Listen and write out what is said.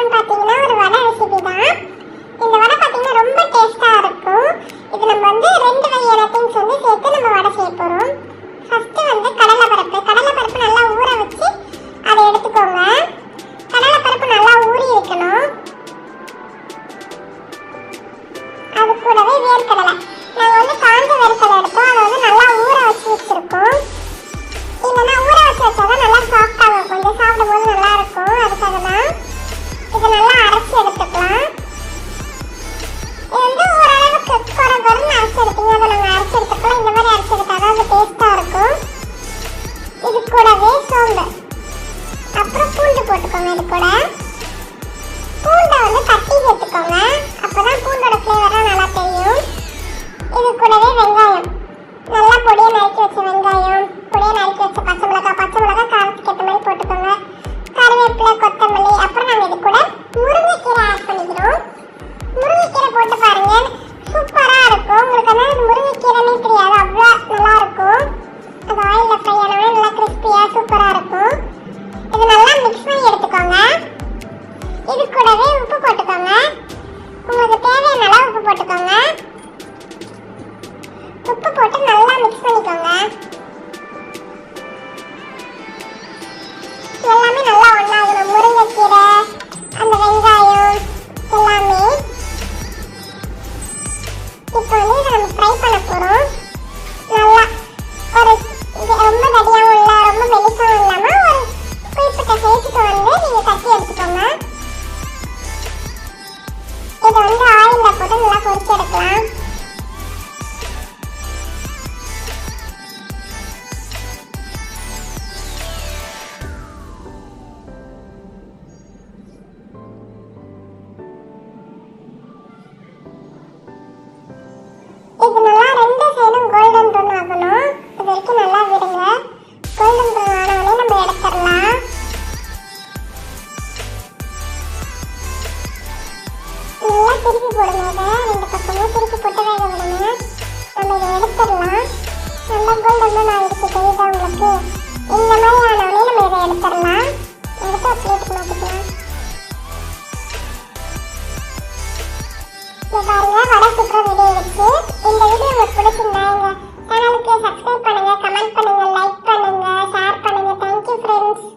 என்னன்னு பார்த்தீங்கன்னா ஒரு வடை ரெசிபி தான். இந்த வடை பார்த்தீங்கன்னா ரொம்ப டேஸ்ட்டாக இருக்கும். இது நம்ம வந்து 2 வகையான திங்ஸ் வந்து சேர்த்து நம்ம வடை செய்ய போகிறோம். ஃபஸ்ட்டு வந்து கடலைப்பருப்பு நல்லா ஊற வச்சு அதை எடுத்துக்கோங்க. கடலைப்பருப்பு நல்லா ஊறி இருக்கணும். அது கூடவே வேர்க்கடலை, நாங்கள் வந்து காஞ்ச வேர்க்கடலை எடுத்தோம். அதை வந்து நல்லா ஊற வச்சு வச்சுருக்கோம். இல்லைன்னா ஊற வச்சு வச்சாதான் நல்லா சாஃப்டாக இருக்கும், கொஞ்சம் சாப்பிடும் போது நல்லா இருக்கும். அதுக்காக தான் இதை நல்லா அரைச்சி எடுத்துக்கலாம். இது வந்து ஓரளவுக்கு குறைன்னு அரைச்சி எடுத்தீங்க, அதை நாங்கள் அரைச்சி எடுத்துக்கலாம். இந்த மாதிரி அரைச்சி எடுத்தால் தான் அது டேஸ்ட்டாக இருக்கும். இது கூடவே சோம்பு, அப்புறம் பூண்டு போட்டுக்கோங்க. இது கூட பூண்டை வந்து தட்டி சேர்த்துக்கோங்க, அப்போதான் பூண்டோட ஃப்ளேவராக நல்லா தெரியும். இது கூடவே வெங்காயம், நல்லா பொடியை நறுக்கி வச்ச வெங்காயம், பொடியை நறுக்கி வச்ச பச்சை மிளகாய் காரத்துக்கு ஏற்ற மாதிரி போட்டுக்கோங்க. கருவேப்பிலை, கொத்தமல்லி, அப்புறம் நாங்கள் இது கூட முருங்கைக்கீரை ஆட் பண்ணிக்கிறோம். முருங்கைக்கீரை போட்டு பாருங்க, சூப்பராக இருக்கும். உங்களுக்கு ஆனால் முருங்கைக்கீரைனே தெரியாது, அவ்வளோ நல்லா இருக்கும். அது ஆயிலில் ஃப்ரை ஆனவே நல்லா கிறிஸ்பியாக சூப்பராக இருக்கும். இது நல்லா மிக்ஸ் பண்ணி எடுத்துக்கோங்க. இது கூடவே உப்பு போட்டுக்கோங்க, உங்களுக்கு தேவையான அளவு உப்பு போட்டுக்கோங்க. உப்பு போட்டு நல்லா மிக்ஸ் பண்ணிக்கோங்க. எல்லாமே நல்லா ஒன்றாகணும், முருங்கைக்கீரை, அந்த வெங்காயம் எல்லாமே. இப்போ வந்து இதை நம்ம ஃப்ரை பண்ண போகிறோம். நல்லா ஒரு ரொம்ப தடியாகவும் இல்லை, ரொம்ப மெலிசாகவும் இல்லாமல் ஒரு குறிப்பிட்ட சைஸுக்கு வந்து நீங்கள் தட்டி எடுத்துக்கோங்க. இதை வந்து ஆயிலில் போட்டு நல்லா பொரிச்சு எடுக்கலாம். இது நல்லா 2 சைடும் கோல்டன் ப்ரௌன் ஆகணும். இது வரைக்கும் நல்லா விடுங்க. கோல்டன் ப்ரௌன் ஆனவொடனே நம்ம எடுத்துடலாம். நல்லா திருப்பி போடுங்க. இதை 2 பக்கமும் திருப்பி போட்டு வேக விடுங்க. நம்ம இதை எடுத்துடலாம். நல்லா கோல்டன் ப்ரௌன் ஆகிடுச்சு, தெரியுதா உங்களுக்கு? இந்த மாதிரி ஆனவொடனே நம்ம இதை எடுத்துடலாம். எடுத்து ஒரு பிளேட்டுக்கு மாற்றிக்கலாம். பாருங்க, வடை சூப்பராக ரெடி ஆயிடுச்சு. இந்த வீடியோ உங்களுக்கு பிடிச்சிருந்தா எங்க சேனலுக்கு சப்ஸ்கிரைப் பண்ணுங்க, கமெண்ட் பண்ணுங்க, லைக் பண்ணுங்க, ஷேர் பண்ணுங்க. Thank you friends.